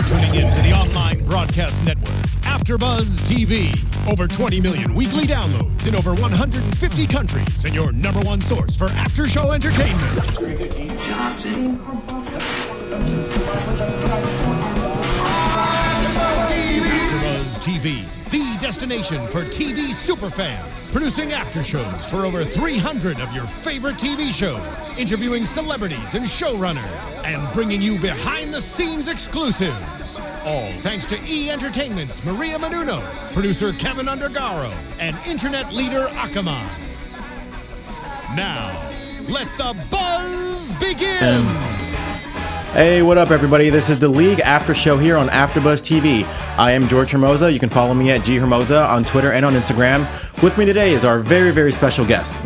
tuning in to the online broadcast network, AFTERBUZZ TV. Over 20 million weekly downloads in over 150 countries, and your number one source for after-show entertainment. AFTERBUZZ TV, the destination for TV superfans, producing after shows for over 300 of your favorite TV shows, interviewing celebrities and showrunners, and bringing you behind-the-scenes exclusives. All thanks to E! Entertainment's Maria Menounos, producer Kevin Undergaro, and internet leader Kaufmann. Now, let the buzz begin! Hey, what up, everybody? This is the League After Show here on AFTERBUZZ TV. I am George Hermoza. You can follow me at ghermoza on Twitter and on Instagram. With me today is our very, very special guest.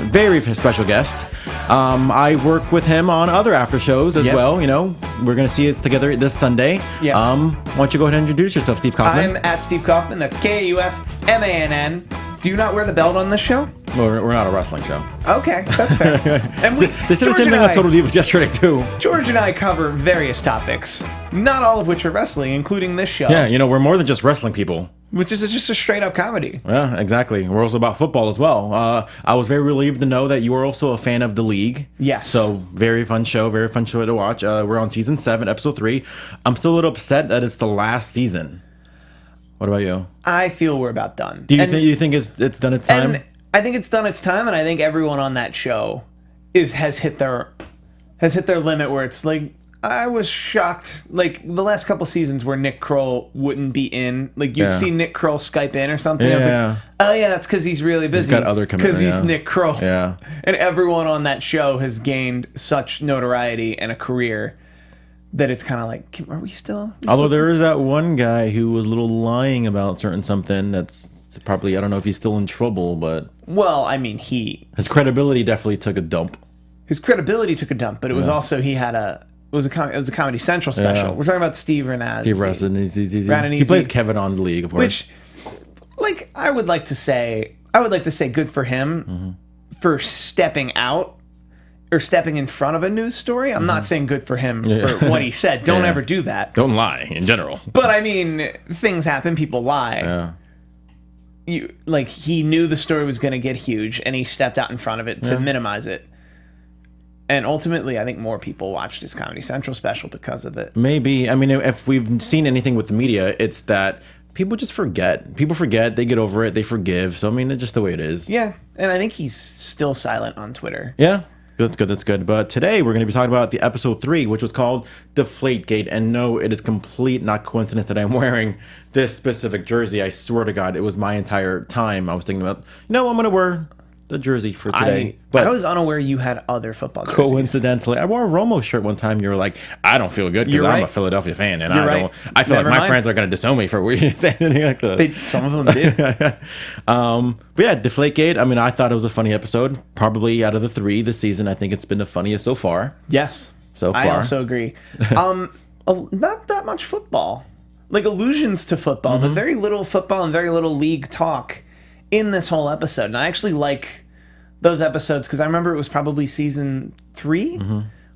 I work with him on other after shows as well. You know, we're going to see it together this Sunday. Yes. Why don't you go ahead and introduce yourself, Steve Kaufmann? I'm at Steve Kaufmann. That's Kaufmann. Do you not wear the belt on this show? Well, we're not a wrestling show. Okay, that's fair. And they said the same thing on Total Divas yesterday, too. George and I cover various topics, not all of which are wrestling, including this show. Yeah, you know, we're more than just wrestling people. Which is just a straight-up comedy. Yeah, exactly. We're also about football as well. I was very relieved to know that you are also a fan of The League. Yes. So, very fun show to watch. We're on Season 7, Episode 3. I'm still a little upset that it's the last season. What about you? I feel we're about done. Do you think it's done its time? And I think it's done its time, and I think everyone on that show has hit their limit where it's like, I was shocked. Like, the last couple seasons where Nick Kroll wouldn't be in, like, you'd see Nick Kroll Skype in or something. Yeah. I was like, oh, yeah, that's because he's really busy. He's got other commitments. Because he's Nick Kroll. Yeah. And everyone on that show has gained such notoriety and a career that it's kind of like, are we still? Although there is that one guy who was a little lying about something that's probably, I don't know if he's still in trouble, but... Well, I mean, his credibility definitely took a dump. His credibility took a dump, but it was also, it was a Comedy Central special. Yeah. We're talking about Steve Ranazzi. Steve Ranazzi. He plays Kevin on The League, of course. Which, like, I would like to say good for him for stepping out or stepping in front of a news story. I'm not saying good for him for what he said. Don't ever do that. Don't lie, in general. But, I mean, things happen. People lie. Yeah. He knew the story was going to get huge, and he stepped out in front of it to minimize it. And ultimately, I think more people watched his Comedy Central special because of it. Maybe. I mean, if we've seen anything with the media, it's that people just forget. People forget. They get over it. They forgive. So, I mean, it's just the way it is. Yeah. And I think he's still silent on Twitter. Yeah. That's good. But today, we're going to be talking about the episode 3, which was called Deflategate. And no, it is complete not coincidence that I'm wearing this specific jersey. I swear to God, it was my entire time. I was thinking about, I'm going to wear the jersey for today. But I was unaware you had other football jerseys. Coincidentally, I wore a Romo shirt one time. You were like, I don't feel good because I'm a Philadelphia fan, and I feel like my friends are going to disown me for saying anything like that. Some of them did. But yeah, Deflategate. I mean, I thought it was a funny episode. Probably out of the 3 this season, I think it's been the funniest so far. Yes, so far. I also agree. Not that much football, like allusions to football, but very little football and very little league talk in this whole episode. And I actually like those episodes because I remember it was probably season 3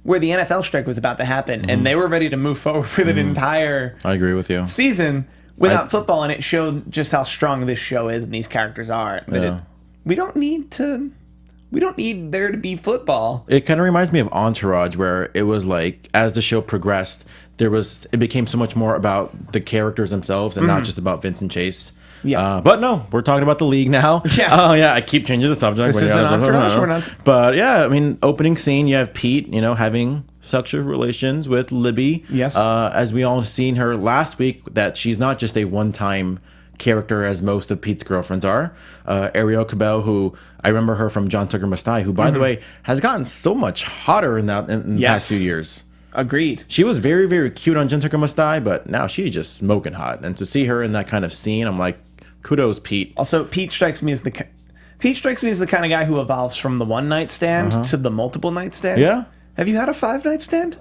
where the NFL strike was about to happen and they were ready to move forward with an entire I agree with you. season without football, and it showed just how strong this show is and these characters are. But we don't need there to be football. It kind of reminds me of Entourage, where it was like, as the show progressed, it became so much more about the characters themselves and not just about Vincent Chase. Yeah, but no, we're talking about The League now. Yeah. Oh yeah, I keep changing the subject. This isn't Entourage. We're not. But yeah, I mean, opening scene, you have Pete, having sexual relations with Libby. Yes. As we all seen her last week, that she's not just a one-time character as most of Pete's girlfriends are. Ariel Cabell, who I remember her from John Tucker Must Die, who, by the way, has gotten so much hotter in the past few years. Agreed. She was very, very cute on John Tucker Must Die, but now she's just smoking hot. And to see her in that kind of scene, I'm like, kudos, Pete. Also, Pete strikes me as the kind of guy who evolves from the one night stand to the multiple night stand. Yeah. Have you had a 5-night stand?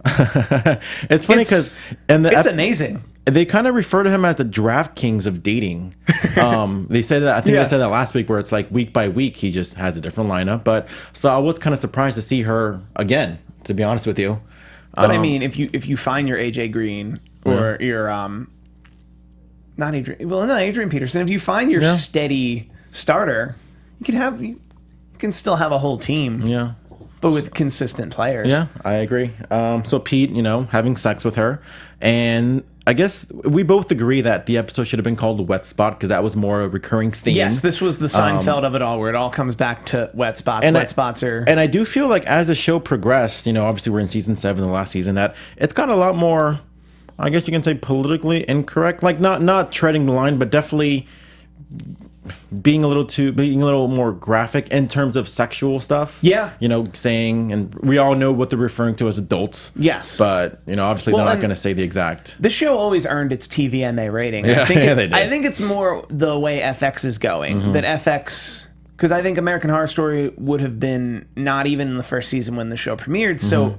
It's funny because it's amazing. They kind of refer to him as the draft kings of dating. They said that. I think they said that last week, where it's like week by week he just has a different lineup. But so I was kind of surprised to see her again, to be honest with you. But I mean, if you find your AJ Green or not Adrian. Well, no, Adrian Peterson. If you find your steady starter, you can still have a whole team. Yeah. But with consistent players. Yeah, I agree. So Pete, having sex with her, and I guess we both agree that the episode should have been called Wet Spot because that was more a recurring theme. Yes, this was the Seinfeld of it all, where it all comes back to wet spots. Wet spots are... And I do feel like as the show progressed, obviously we're in season 7, the last season, that it's got a lot more, I guess you can say, politically incorrect. Like, not treading the line, but definitely being a little more graphic in terms of sexual stuff. Yeah. Saying, and we all know what they're referring to as adults. Yes. But, obviously they're not going to say the exact. The show always earned its TVMA rating. Yeah, I think it's more the way FX is going. That FX... Because I think American Horror Story would have been not even in the first season when the show premiered. So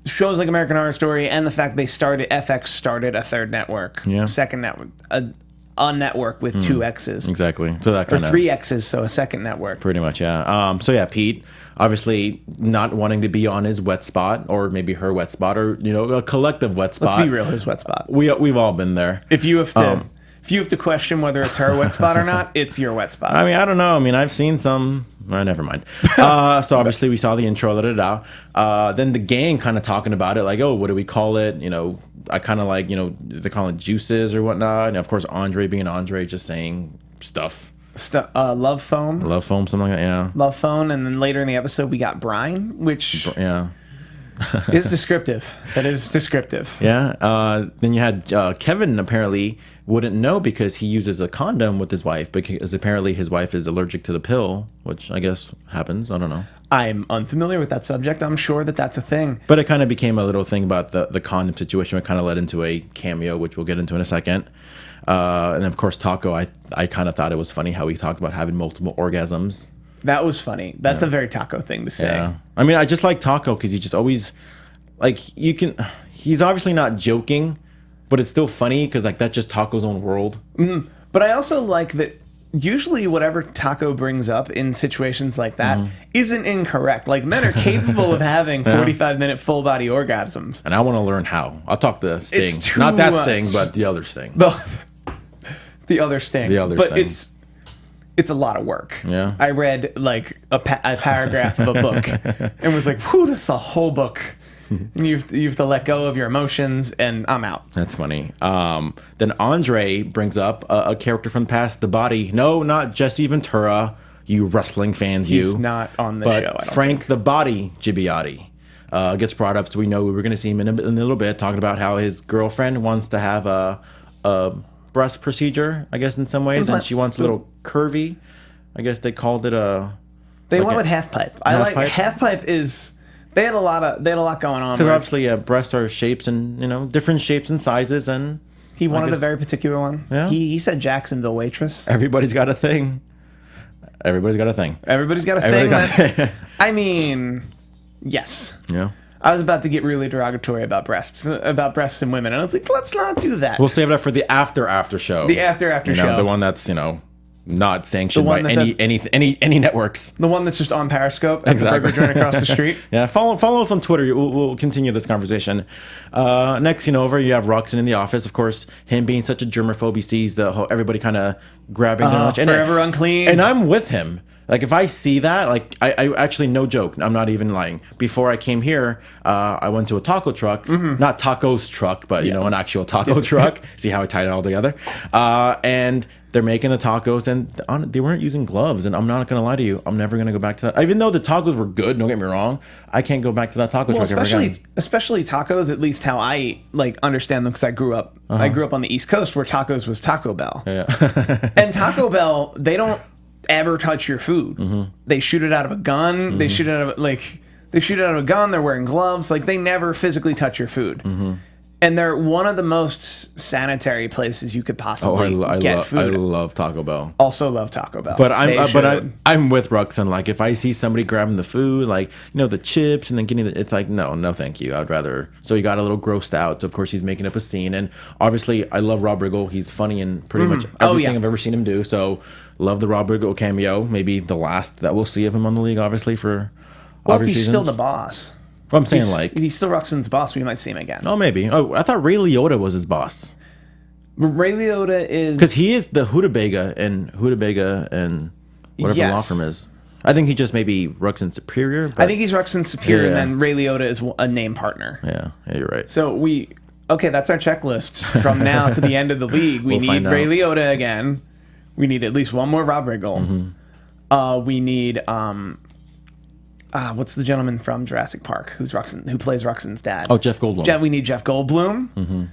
shows like American Horror Story and the fact FX started a third network. Yeah. Second network. A network with 2 X's. Exactly. So that kind of... Or 3 X's, so a second network. Pretty much, yeah. So yeah, Pete, obviously not wanting to be on his wet spot, or maybe her wet spot, or, a collective wet spot. Let's be real, his wet spot. We've all been there. If you have to question whether it's her wet spot or not, it's your wet spot. I mean, I don't know. I mean, I've seen some... never mind. So obviously we saw the intro, then the gang kind of talking about it, like, oh, what do we call it? I kind of like, they're calling it juices or whatnot. And of course, Andre being Andre, just saying stuff. Love foam. Love foam, something like that, yeah. Love foam. And then later in the episode, we got brine, which... Yeah. is descriptive. That is descriptive. Yeah. Then you had Kevin apparently wouldn't know because he uses a condom with his wife, because apparently his wife is allergic to the pill, which I guess happens. I don't know. I'm unfamiliar with that subject. I'm sure that that's a thing. But it kind of became a little thing about the condom situation. It kind of led into a cameo, which we'll get into in a second. And of course, Taco, I kind of thought it was funny how he talked about having multiple orgasms. That was funny. That's a very Taco thing to say. Yeah. I mean, I just like Taco because he just always, like, he's obviously not joking, but it's still funny because, like, that's just Taco's own world. Mm-hmm. But I also like that usually whatever Taco brings up in situations like that isn't incorrect. Like, men are capable of having 45-minute full-body orgasms. And I want to learn how. I'll talk to Sting. Not that Sting, but the other Sting. The other Sting. The other Sting. But it's a lot of work. Yeah. I read, like, a paragraph of a book and was like, whew, this is a whole book. And you have to let go of your emotions, and I'm out. That's funny. Then Andre brings up a character from the past, the Body. No, not Jesse Ventura, you wrestling fans. He's not on the show. I don't Frank think. the Body Gibiotti gets brought up, so we know we're going to see him in a little bit, talking about how his girlfriend wants to have a breast procedure, I guess, in some ways, and she wants a little curvy. I guess they called it a... They went with half pipe. I like half pipe is... They had a lot going on. Because obviously, breasts are shapes and different shapes and sizes, and he wanted a very particular one. Yeah. He said Jacksonville waitress. Everybody's got a thing. Everybody's got a thing. Everybody's got a thing. I mean, yes. Yeah. I was about to get really derogatory about breasts and women, and I was like, let's not do that. We'll save that for the after show. The after show. The one that's not sanctioned by any networks. The one that's just on Periscope at the burger joint across the street. Yeah, follow us on Twitter. We'll continue this conversation. Next, over, you have Roxanne in the office. Of course, him being such a germaphobe, he sees everybody kind of grabbing him. Forever unclean. And I'm with him. Like, if I see that, like, I actually, no joke, I'm not even lying. Before I came here, I went to a taco truck, not Taco's truck, but, an actual taco truck. See how I tied it all together? And they're making the tacos, and they weren't using gloves. And I'm not going to lie to you, I'm never going to go back to that. Even though the tacos were good, don't get me wrong, I can't go back to that taco truck ever again. Especially tacos, at least how I, understand them, because I grew up on the East Coast where tacos was Taco Bell. Yeah. And Taco Bell, they don't ever touch your food. They shoot it out of a gun. They shoot it out of a gun. They're wearing gloves. Like, they never physically touch your food. And they're one of the most sanitary places you could possibly get food. I love Taco Bell. Also love Taco Bell. But I'm with Ruxin. Like, if I see somebody grabbing the food, like, the chips, and then getting it's like, no, thank you. I'd rather. So he got a little grossed out. So of course he's making up a scene, and obviously I love Rob Riggle. He's funny in pretty much everything I've ever seen him do. So love the Rob Riggle cameo. Maybe the last that we'll see of him on the league, obviously for. Well, if he's still the boss. I'm saying, if he's still Ruxin's boss, we might see him again. Oh, maybe. Oh, I thought Ray Liotta was his boss. Ray Liotta is because he is the Hudabega and whatever the law firm is. I think he just maybe Ruxin's superior. But I think he's Ruxin's superior, and then Ray Liotta is a name partner. Yeah, you're right. So that's our checklist from now to the end of the league. We need Ray Liotta again. We need at least one more Rob Riggle. We need what's the gentleman from Jurassic Park who plays Ruxin's dad? Oh, Jeff Goldblum. We need Jeff Goldblum.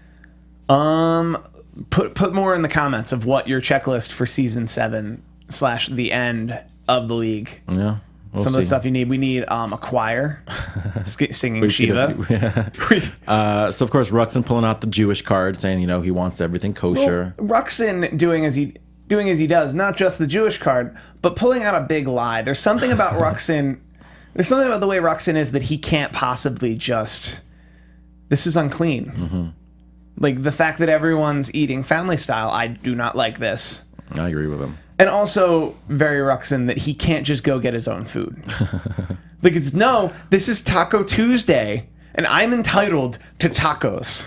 Put more in the comments of what your checklist for season 7 / the end of the league. Yeah. Some of the stuff you need. We need a choir singing Shiva. So of course Ruxin pulling out the Jewish card, saying he wants everything kosher. Well, Ruxin doing as he does, not just the Jewish card, but pulling out a big lie. There's something about Ruxin. There's something about the way Ruxin is that he can't possibly just. This is unclean. Like the fact that everyone's eating family style. I do not like this. I agree with him. And also very Ruxin that he can't just go get his own food. Like this is Taco Tuesday, and I'm entitled to tacos.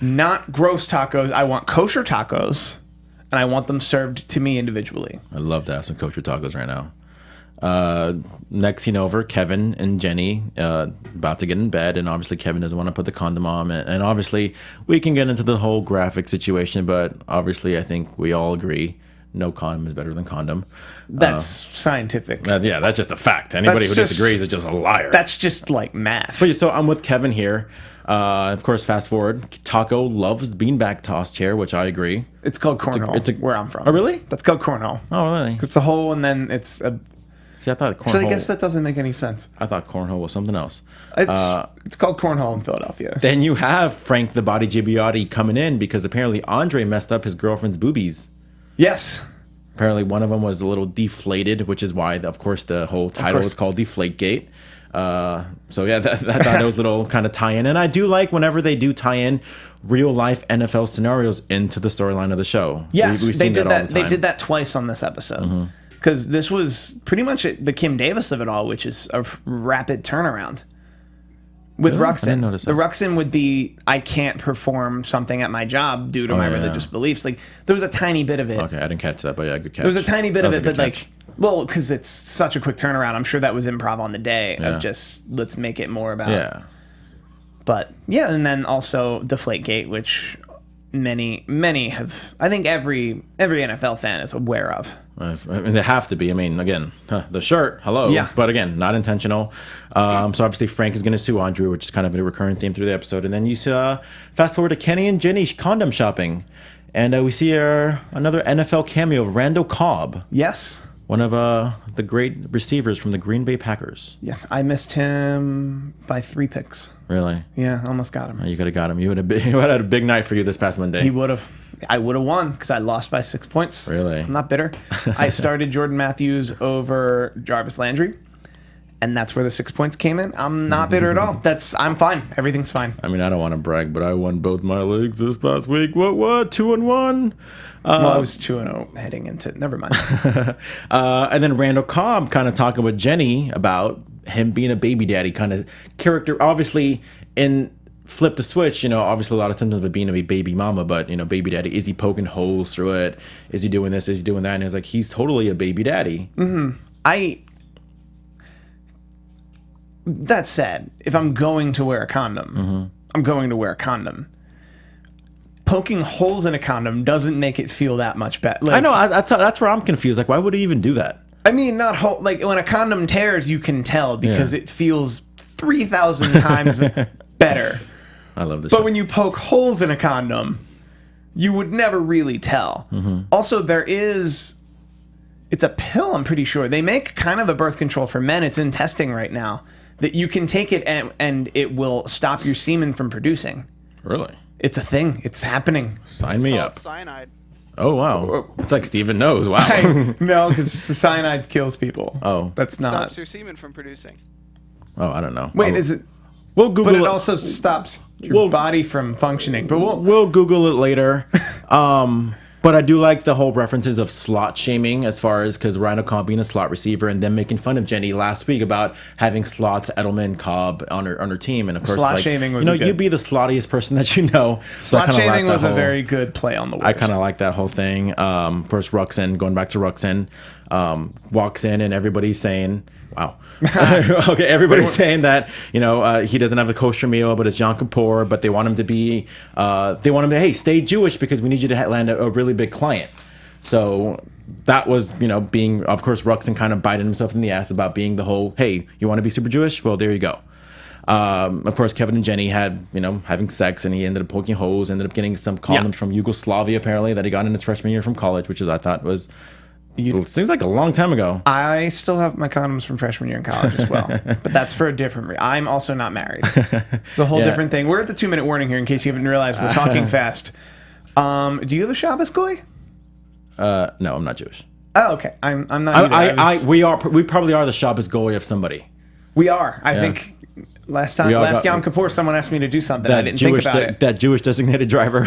Not gross tacos. I want kosher tacos, and I want them served to me individually. I'd love to have some kosher tacos right now. Next scene over, Kevin and Jenny about to get in bed, and obviously Kevin doesn't want to put the condom on, and obviously we can get into the whole graphic situation, but obviously I think we all agree no condom is better than condom. That's scientific. That's just a fact. Anybody who disagrees is just a liar. That's just like math. But so I'm with Kevin here. Of course, fast forward. Taco loves the beanbag toss chair, which I agree. It's called cornhole. Where I'm from. Oh, really? That's called cornhole. Oh, really? It's a hole, and then it's a. See, I thought cornhole. Actually, I guess that doesn't make any sense. I thought cornhole was something else. It's called cornhole in Philadelphia. Then you have Frank the Body Gibbiotti coming in because apparently Andre messed up his girlfriend's boobies. Yes. Apparently one of them was a little deflated, which is why, of course, the whole title is called Deflategate. So yeah, I thought that was a little kind of tie-in. And I do like whenever they do tie in real-life NFL scenarios into the storyline of the show. Yes, We've seen that all the time. They did that twice on this episode. Because this was pretty much the Kim Davis of it all, which is a rapid turnaround. With Ruxin. I didn't notice that. The Ruxin would be, I can't perform something at my job due to my religious beliefs. Like, there was a tiny bit of it. Okay, I didn't catch that, but yeah, good catch. There was a tiny bit of it, but like, well, because it's such a quick turnaround, I'm sure that was improv on the day of just, let's make it more about. Yeah. But, yeah, and then also Deflategate, which many have, I think every NFL fan is aware of. I mean, they have to be. I mean, again, the shirt, hello. Yeah. But again, not intentional. So obviously Frank is going to sue Andre, which is kind of a recurring theme through the episode. And then you fast forward to Kenny and Jenny condom shopping. And we see another NFL cameo of Randall Cobb. Yes. One of the great receivers from the Green Bay Packers. Yes, I missed him by 3 picks. Really? Yeah, almost got him. You could have got him. You would have had a big night for you this past Monday. He would have. I would have won because I lost by 6 points. Really? I'm not bitter. I started Jordan Matthews over Jarvis Landry, and that's where the 6 points came in. I'm not bitter at all. I'm fine. Everything's fine. I mean, I don't want to brag, but I won both my leagues this past week. What? 2-1? Well, I was 2-0 heading into. Never mind. And then Randall Cobb kind of talking with Jenny about him being a baby daddy kind of character. Obviously, in Flip the Switch, obviously a lot of times of it being a baby mama, but baby daddy, is he poking holes through it? Is he doing this? Is he doing that? And it's like he's totally a baby daddy. That said, if I'm going to wear a condom, I'm going to wear a condom. Poking holes in a condom doesn't make it feel that much better. Like, I know. That's where I'm confused. Like, why would he even do that? I mean, not like when a condom tears, you can tell because it feels 3,000 times better. I love this. But when you poke holes in a condom, you would never really tell. Also, it's a pill, I'm pretty sure. They make kind of a birth control for men. It's in testing right now that you can take it and it will stop your semen from producing. Really? It's a thing. It's happening. Sign me up. Cyanide. Oh, wow. It's like Steven knows. Wow. No, because cyanide kills people. Oh. That's not. Stops your semen from producing. Oh, I don't know. Wait, is it? We'll Google but it it. Also stops your body from functioning. But we'll Google it later. But I do like the whole references of slot shaming as far as because Rhino Cobb being a slot receiver and then making fun of Jenny last week about having slots, Edelman, Cobb on her team. And of course, slot shaming was you'd be the slottiest person that you know. Slot shaming was a very good play on the words. I kind of like that whole thing. Of course, Ruxin, going back to Ruxin, walks in and everybody's saying, wow. Okay, everybody's saying that, he doesn't have the kosher meal, but it's Yom Kippur, but they want him to be, hey, stay Jewish because we need you to land a really big client. So that was, being, of course, Ruxin kind of biting himself in the ass about being the whole, hey, you want to be super Jewish? Well, there you go. Of course, Kevin and Jenny had, having sex, and he ended up poking holes, ended up getting some condoms from Yugoslavia, apparently, that he got in his freshman year from college, which I thought was... It seems like a long time ago. I still have my condoms from freshman year in college as well. But that's for a different reason. I'm also not married. It's a whole different thing. We're at the 2-minute warning here in case you haven't realized we're talking fast. Do you have a Shabbos goy? No, I'm not Jewish. Oh, okay. I'm not either. We probably are the Shabbos goy of somebody. We are. I think last Yom Kippur, someone asked me to do something. I didn't think about it. That Jewish designated driver.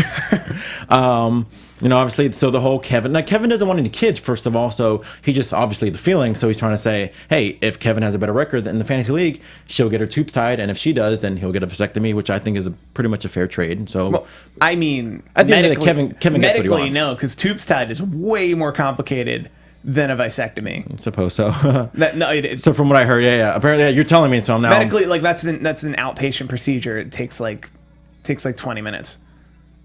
Obviously, so the whole Kevin. Now, Kevin doesn't want any kids, first of all, so he just obviously the feeling. So he's trying to say, hey, if Kevin has a better record in the fantasy league, she'll get her tubes tied, and if she does, then he'll get a vasectomy, which I think is pretty much a fair trade. So, well, I mean, at the end of the day, Kevin gets what he wants. No, because tubes tied is way more complicated than a vasectomy. I suppose so. So from what I heard, apparently you're telling me, so I'm now medically that's an outpatient procedure. It takes like 20 minutes.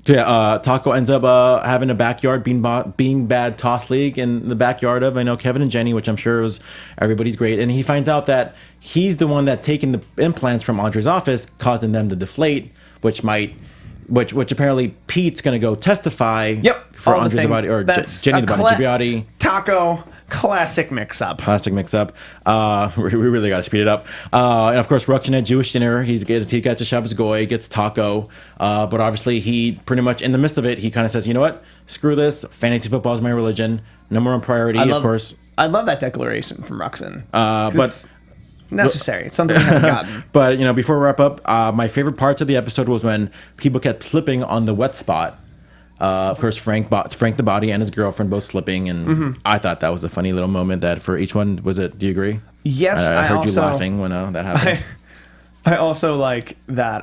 So Taco ends up having a backyard being bad toss league in the backyard of Kevin and Jenny, which I'm sure was everybody's great, and he finds out that he's the one that taking the implants from Andre's office, causing them to deflate, which apparently Pete's gonna go testify. Yep, for Andre the Body or Jenny the Body Gibbiotti. Taco. Classic mix-up. We really got to speed it up. And of course, Ruxin at Jewish dinner. He gets a Shabbos goy, gets taco. But obviously, he pretty much in the midst of it, he kind of says, you know what? Screw this. Fantasy football is my religion. Number one priority, of course. I love that declaration from Ruxin. But it's necessary. It's something we haven't gotten. But before we wrap up, my favorite parts of the episode was when people kept slipping on the wet spot. Of course, Frank the Body and his girlfriend both slipping, and I thought that was a funny little moment that for each one. Was it? Do you agree? Yes, I heard you laughing when that happened. I also like that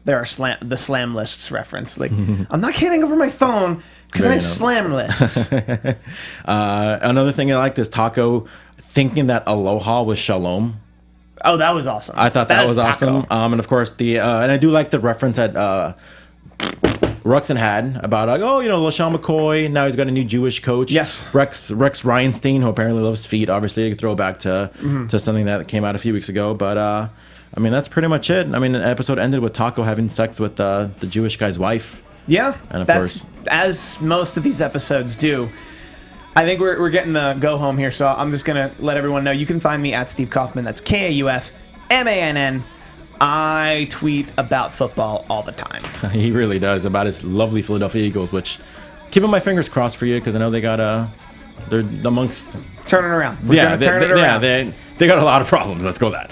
there are the slam lists reference. Like, I'm not handing over my phone because I have slam lists. Another thing I liked is Taco thinking that aloha was shalom. Oh, that was awesome. I thought that was awesome. And of course, and I do like the reference that Ruxin had about LaShawn McCoy. Now he's got a new Jewish coach. Yes, Rex Reinstein, who apparently loves feet. Obviously, a throwback to something that came out a few weeks ago. But that's pretty much it. The episode ended with Taco having sex with the Jewish guy's wife. Yeah, and of course, as most of these episodes do. I think we're getting the go home here, so I'm just gonna let everyone know you can find me at Steve Kaufmann. That's KAUFMANN. I tweet about football all the time. He really does, about his lovely Philadelphia Eagles, which keeping my fingers crossed for you because I know they got they're amongst turning around. They got a lot of problems. Let's go that.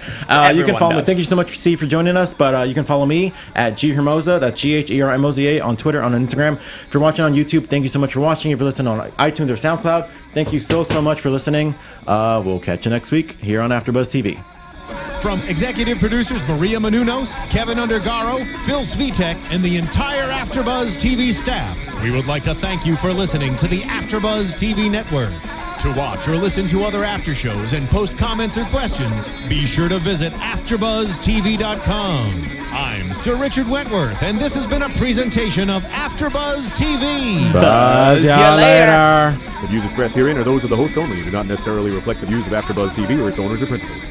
You can follow me. Thank you so much, Steve, for joining us. But you can follow me at Hermoza. That's GHERMOZA on Twitter, on Instagram. If you're watching on YouTube, thank you so much for watching. If you're listening on iTunes or SoundCloud, thank you so much for listening. We'll catch you next week here on AfterBuzz TV. From executive producers Maria Menounos, Kevin Undergaro, Phil Svitek, and the entire AfterBuzz TV staff, we would like to thank you for listening to the AfterBuzz TV network. To watch or listen to other after shows and post comments or questions, be sure to visit AfterBuzzTV.com. I'm Sir Richard Wentworth, and this has been a presentation of AfterBuzz TV. Buzz ya later. The views expressed herein are those of the hosts only and do not necessarily reflect the views of AfterBuzz TV or its owners or principals.